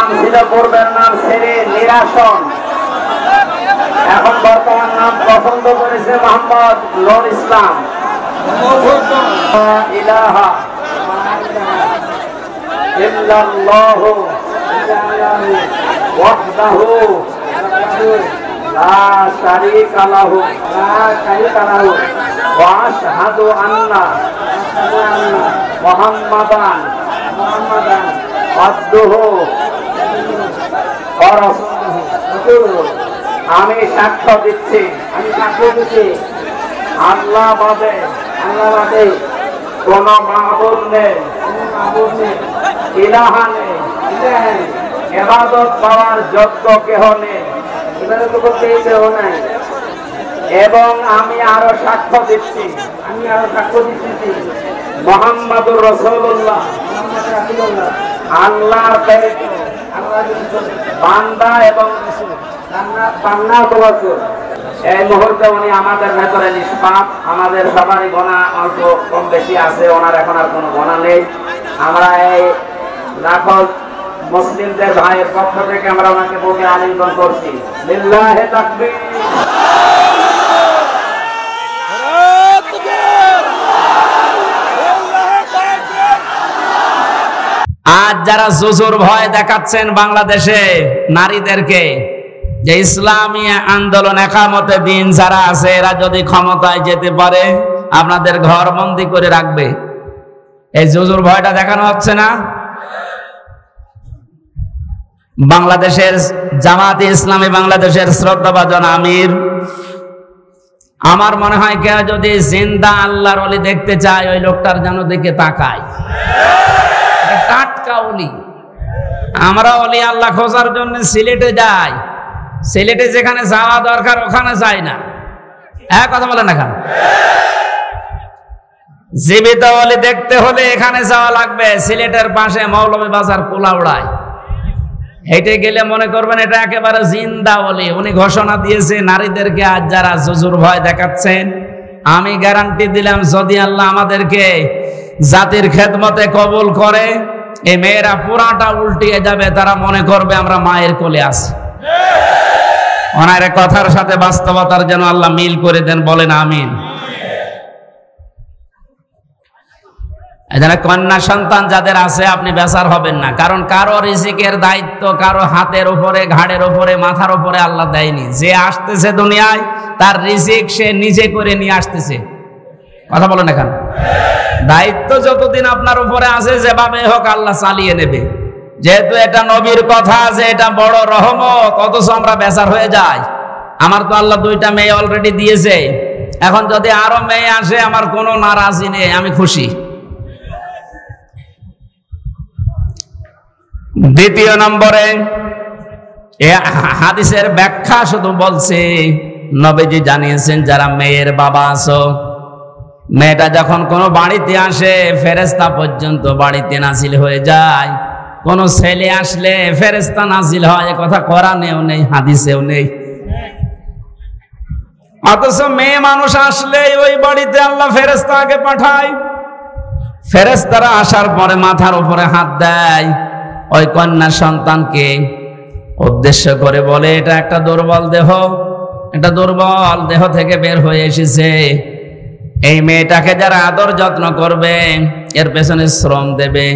নাম ছিল পূর্বের নাম ছেড়ে নিরাসন, এখন বর্তমান নাম পছন্দ করেছে মোহাম্মদ নূর ইসলাম। ইলাহা ইল্লাল্লাহু ওয়াহদাহু লা শারীকা লাহু ওয়া আশহাদু আন্না মুহাম্মাদান আবদুহু ওয়া রাসূলুহু। আমি সাক্ষ্য দিচ্ছি আল্লাহ বাদে কোন মাবুদ নেই, ইলাহা নেই, ইবাদত পাওয়ার যোগ্য কেহ নেই, এবং আমি আরো সাক্ষ্য দিচ্ছি মুহাম্মাদুর রাসূলুল্লাহ আল্লাহর প্রেরিত বান্দা এবং রাসূল। এই মুহূর্তে উনি আমাদের ভেতরে নিষ্পাপ, আমাদের সবারই গোনা অল্প কম বেশি আছে, ওনার এখন আর কোনো গোনা নেই। আমরা এই লাখো মুসলিমদের ভাইয়ের পক্ষ থেকে আমরা ওনাকে বুকে আলিঙ্গন করছি। লিল্লাহি তাকবীর। আজ যারা জুজুর ভয় দেখাচ্ছেন বাংলাদেশে নারীদেরকে, যে ইসলামী আন্দোলন একামতে দিন যারা আছে, এরা যদি ক্ষমতায় যেতে পারে আপনাদের ঘর বন্দি করে রাখবে, এই জুজুর ভয়টা দেখানো হচ্ছে না? বাংলাদেশের জামাতে ইসলামী বাংলাদেশের শ্রদ্ধাভাজন আমির, আমার মনে হয় কেউ যদি জিন্দা আল্লাহর ওলি দেখতে চায়, ওই লোকটার যেন দিকে তাকায়। টাটকা ওলি। আমরা ওলি আল্লাহ খোঁজার জন্য সিলেটে যাই, সিলেটে যেখানে যাওয়া দরকার ওখানে যাই না। কথা বলে না কেন? জীবিত ওলি দেখতে হলে এখানে যাওয়া লাগবে, সিলেটের পাশে মৌলভী বাজার কোলাউড়ায়। হেঁটে গেলে মনে করবেন এটা একেবারে জিন্দা ওলি। উনি ঘোষণা দিয়েছে নারীদেরকে আজ যারা জুজুর ভয় দেখাচ্ছেন, আমি গ্যারান্টি দিলাম যদি আল্লাহ আমাদেরকে জাতির খেদমতে কবুল করে, এই মেয়েরা পুরাটা উল্টিয়ে যাবে, তারা মনে করবে আমরা মায়ের কোলে আছি। ওনার কথার সাথে বাস্তবতার যেন আল্লাহ মিল করে দেন, বলেন আমিন। কন্যা সন্তান যাদের আছে আপনি বেজার হবেন না, কারণ কারো রিজিকের দায়িত্ব কারো হাতের উপরে, ঘাড়ের উপরে, মাথার উপরে আল্লাহ দেয়নি। যে আসতেছে দুনিয়ায় তার রিজিক সে নিজে করে নিয়ে আসতেছে। কথা বলেন এখন, দায়িত্ব যতদিন আপনার উপরে আছে যেভাবে হোক আল্লাহ চালিয়ে নেবে। যেহেতু এটা নবীর কথা যে এটা বড় রহমত, অথচ আমরা বেজার হয়ে যাই। আমার তো আল্লাহ 2টা মেয়ে অলরেডি দিয়েছে, এখন যদি আরো মেয়ে আসে আমার কোনো নারাজি নেই, আমি খুশি। দ্বিতীয় নম্বরে হাদিসের ব্যাখ্যা শুধু বলছে, নবীজি জানিয়েছেন যারা মেয়ের বাবা আছো, মেয়েটা যখন কোনো বাড়িতে আসে ফেরেশতা পর্যন্ত বাড়িতে নাজিল হয়ে যায়। কোন ছেলে আসলে ফেরেশতা নাজিল হয়, কথা কোরআনেও নেই, হাদিসেও নেই। অথচ মেয়ে মানুষ আসলে ওই বাড়িতে আল্লাহ ফেরেশতাকে পাঠায়। ফেরেশতারা আসার পরে মাথার উপরে হাত দেয়, ওই কন্যা সন্তানকে উদ্দেশ্য করে বলে এটা একটা দুর্বল দেহ, এটা দুর্বল দেহ থেকে বের হয়ে এসেছে। এই মেয়েটাকে যারা আদর যত্ন করবে, এর পেছনে শ্রম দেবে,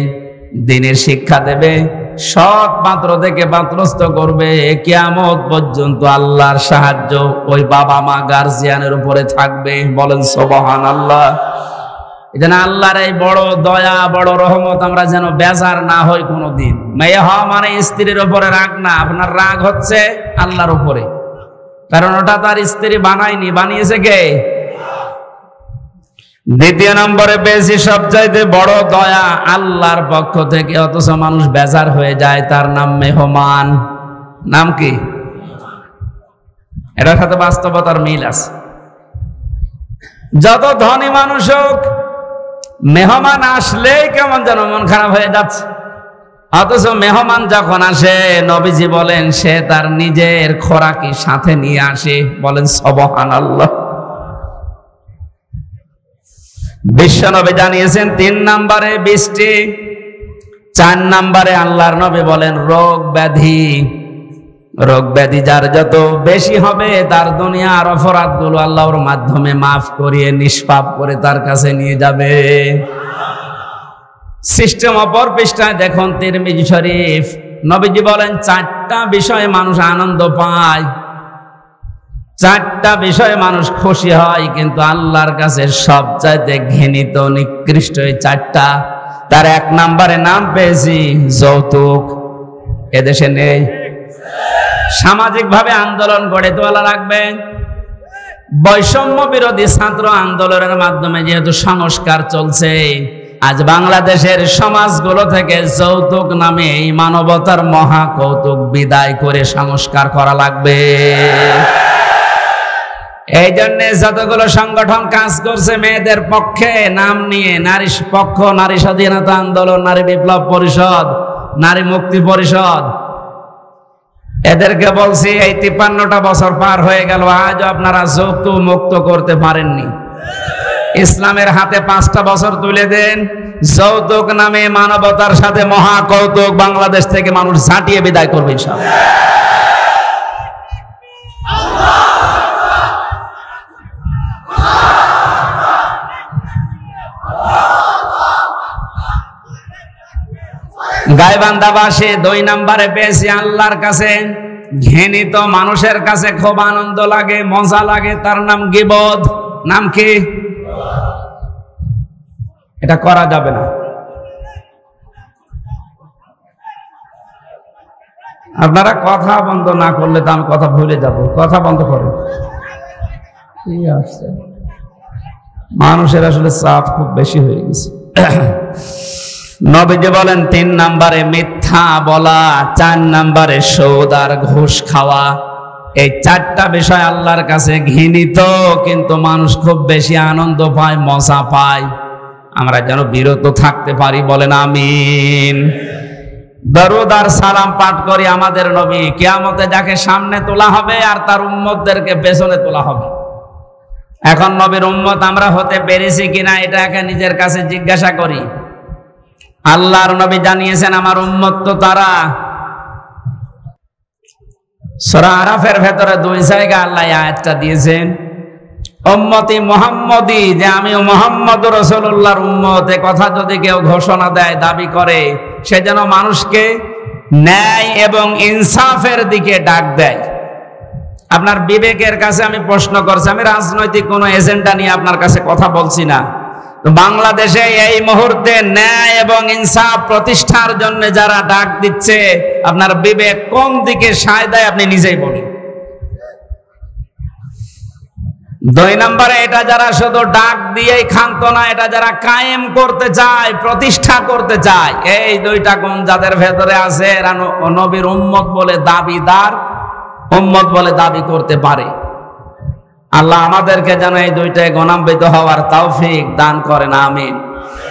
দিনের শিক্ষা দেবে, সৎ পাত্র থেকে পাত্রস্থ করবে, কিয়ামত পর্যন্ত আল্লাহর সাহায্য ওই বাবা মা গার্জিয়ানের উপরে থাকবে। বলেন সুবহানাল্লাহ। এজন্য আল্লাহর এই বড় দয়া, বড় রহমত আমরা যেন বেজার না হই কোনোদিন। মেয়ে হওয়া মানে স্ত্রীর উপরে রাগ না, আপনার রাগ হচ্ছে আল্লাহর উপরে, কারণ ওটা তার স্ত্রী বানায়নি, বানিয়েছে কে? দ্বিতীয় নম্বরে বেশি সবচাইতে বড় দয়া আল্লাহর পক্ষ থেকে, অথচ মানুষ বেজার হয়ে যায়, তার নাম মেহমান। নাম কি? এটার সাথে বাস্তবতার মিল আছে। যত ধনী মানুষ হোক, মেহমান আসলেই কেমন যেন মন খারাপ হয়ে যাচ্ছে। অথচ মেহমান যখন আসে, নবীজি বলেন সে তার নিজের খোরাকি সাথে নিয়ে আসে। বলেন সুবহানাল্লাহ। বিশ্বনবী জানিয়েছেন 3 নম্বরে বৃষ্টি 4 নম্বরে আল্লাহর নবী বলেন রোগ ব্যাধি। রোগ ব্যাধি যার যত বেশি হবে তার দুনিয়ার অপরাধগুলো আল্লাহর মাধ্যমে মাফ করিয়ে নিষ্পাপ করে তার কাছে নিয়ে যাবে। সিস্টেম অপর পৃষ্ঠায় দেখুন তিরমিজি শরীফ, নবীজি বলেন 4টা বিষয়ে মানুষ আনন্দ পায়, 4টা বিষয়ে মানুষ খুশি হয়, কিন্তু আল্লাহর কাছে সবচাইতে ঘৃণিত নিকৃষ্ট এই 4টা। তার 1 নম্বরে নাম পেয়েছি যৌতুক। এদেশে নেই। সামাজিকভাবে আন্দোলন গড়ে তোলা লাগবে। বৈষম্য বিরোধী ছাত্র আন্দোলনের মাধ্যমে যেহেতু সংস্কার চলছে, আজ বাংলাদেশের সমাজগুলো থেকে যৌতুক নামে এই মানবতার মহা কৌতুক বিদায় করে সংস্কার করা লাগবে। এই জন্য যতগুলো সংগঠন কাজ করছে মেয়েদের পক্ষে নাম নিয়ে, নারী পক্ষ, নারী স্বাধীনতা আন্দোলন, নারী বিপ্লব পরিষদ, নারী মুক্তি পরিষদ, এদেরকে বলছি এই 53টা বছর পার হয়ে গেল, আজও আপনারা যৌতুক মুক্ত করতে পারেননি। ইসলামের হাতে 5টা বছর তুলে দেন, যৌতুক নামে মানবতার সাথে মহা কৌতুক বাংলাদেশ থেকে মানুষ ঝাঁটিয়ে বিদায় করবে ইনশাআল্লাহ। গাইবান্ধাবাসী 2 নম্বরে পেয়েছি আল্লাহর কাছে ঘৃণিত মানুষের কাছে খুব আনন্দ লাগে, মজা লাগে, তার নাম গীবত। নাম কি? এটা করা যাবে না। আপনারা কথা বন্ধ না করলে তো আমি কথা ভুলে যাব। কথা বন্ধ করুন। কি আসছে, মানুষের আসলে চাপ খুব বেশি হয়ে গেছে। নবীজি বলেন 3 নম্বরে মিথ্যা বলা, 4 নম্বরে সুদ আর ঘুষ খাওয়া। এই 4টা বিষয় আল্লাহর কাছে ঘৃণিত, কিন্তু মানুষ খুব বেশি আনন্দ পায়, মজা পায়। আমরা যেন বিরত থাকতে পারি, বলেন আমিন। দরুদ আর সালাম পাঠ করি আমাদের নবী। কিয়ামতে যাকে সামনে তোলা হবে আর তার উম্মতদেরকে পেছনে তোলা হবে। এখন নবীর উম্মত আমরা হতে পেরেছি কিনা এটা একা নিজের কাছে জিজ্ঞাসা করি। আল্লাহর নবী জানিয়েছেন আমার উম্মত তো তারা। সূরা আরাফের ভেতরে 2 জায়গা আল্লাহ আয়াতটা দিয়েছেন, উম্মতি মুহাম্মদি, যে আমি মুহাম্মদুর রাসূলুল্লাহর উম্মত। এ কথা যদি কেউ ঘোষণা দেয়, দাবি করে, সে যেন মানুষকে ন্যায় এবং ইনসাফের দিকে ডাক দেয়। আপনার বিবেকের কাছে আমি প্রশ্ন করছি, আমি রাজনৈতিক কোনো এজেন্ডা নিয়ে আপনার কাছে কথা বলছি না। বাংলাদেশে এই মুহূর্তে ন্যায় এবং ইনসাফ প্রতিষ্ঠার জন্য যারা ডাক দিচ্ছে, আপনার বিবেক কোন দিকে সায় দেয় আপনি নিজেই বলেন। 2 নম্বরে এটা যারা শুধু ডাক দিয়েই ক্ষান্ত না, এটা যারা কায়েম করতে চায়, প্রতিষ্ঠা করতে চায়, এই 2টা গুণ যাদের ভেতরে আছে এরা নবীর উম্মত বলে দাবিদার, উম্মত বলে দাবি করতে পারে। আল্লাহ আমাদেরকে যেন এই 2টায় গুণান্বিত হওয়ার তৌফিক দান করেন, আমিন।